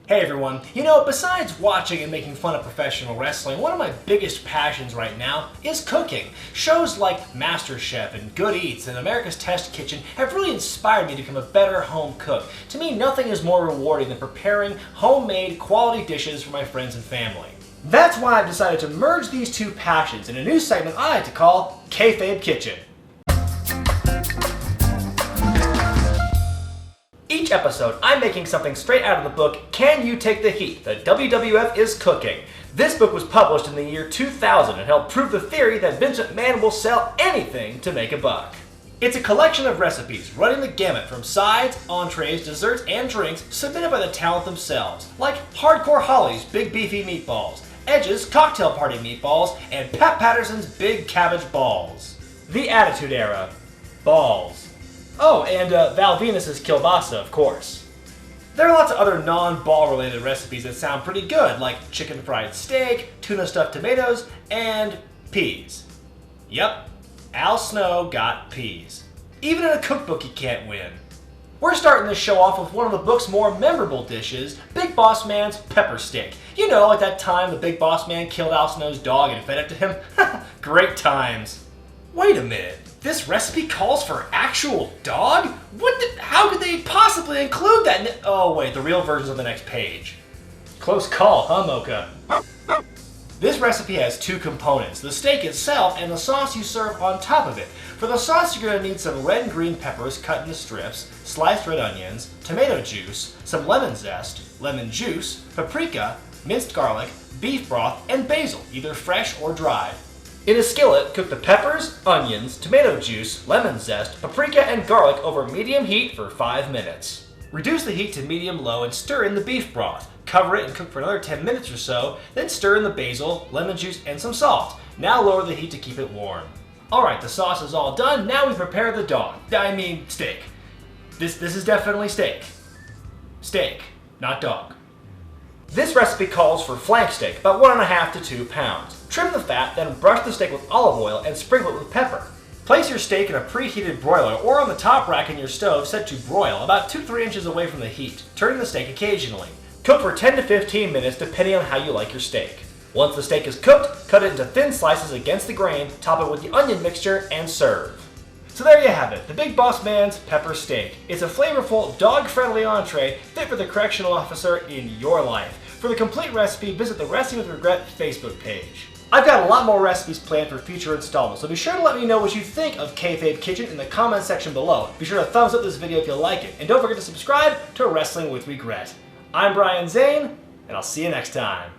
Hey everyone, you know, besides watching and making fun of professional wrestling, one of my biggest passions right now is cooking. Shows like MasterChef and Good Eats and America's Test Kitchen have really inspired me to become a better home cook. To me, nothing is more rewarding than preparing homemade, quality dishes for my friends and family. That's why I've decided to merge these two passions in a new segment I like to call Kayfabe Kitchen. Each episode, I'm making something straight out of the book, Can You Take the Heat? The WWF is Cooking. This book was published in the year 2000 and helped prove the theory that Vince McMahon will sell anything to make a buck. It's a collection of recipes running the gamut from sides, entrees, desserts, and drinks submitted by the talent themselves, like Hardcore Holly's Big Beefy Meatballs, Edge's Cocktail Party Meatballs, and Pat Patterson's Big Cabbage Balls. The Attitude Era. Balls. Oh, and Val Venus's kielbasa, of course. There are lots of other non-ball related recipes that sound pretty good, like chicken fried steak, tuna stuffed tomatoes, and peas. Yep, Al Snow got peas. Even in a cookbook you can't win. We're starting this show off with one of the book's more memorable dishes, Big Boss Man's pepper steak. You know, like that time the Big Boss Man killed Al Snow's dog and fed it to him? Great times. Wait a minute. This recipe calls for actual dog? How could they possibly include that oh wait, the real version's on the next page. Close call, huh, Mocha? This recipe has two components, the steak itself and the sauce you serve on top of it. For the sauce, you're going to need some red and green peppers cut into strips, sliced red onions, tomato juice, some lemon zest, lemon juice, paprika, minced garlic, beef broth, and basil, either fresh or dried. In a skillet, cook the peppers, onions, tomato juice, lemon zest, paprika, and garlic over medium heat for 5 minutes. Reduce the heat to medium-low and stir in the beef broth. Cover it and cook for another 10 minutes or so, then stir in the basil, lemon juice, and some salt. Now lower the heat to keep it warm. Alright, the sauce is all done, now we prepare the steak. This is definitely steak. Steak, not dog. This recipe calls for flank steak, about 1.5 to 2 pounds. Trim the fat, then brush the steak with olive oil and sprinkle it with pepper. Place your steak in a preheated broiler or on the top rack in your stove set to broil, about 2-3 inches away from the heat, turning the steak occasionally. Cook for 10 to 15 minutes depending on how you like your steak. Once the steak is cooked, cut it into thin slices against the grain, top it with the onion mixture, and serve. So there you have it, the Big Boss Man's pepper steak. It's a flavorful, dog-friendly entree fit for the correctional officer in your life. For the complete recipe, visit the Wrestling with Regret Facebook page. I've got a lot more recipes planned for future installments, so be sure to let me know what you think of Kayfabe Kitchen in the comments section below. Be sure to thumbs up this video if you like it, and don't forget to subscribe to Wrestling with Regret. I'm Zane, and I'll see you next time.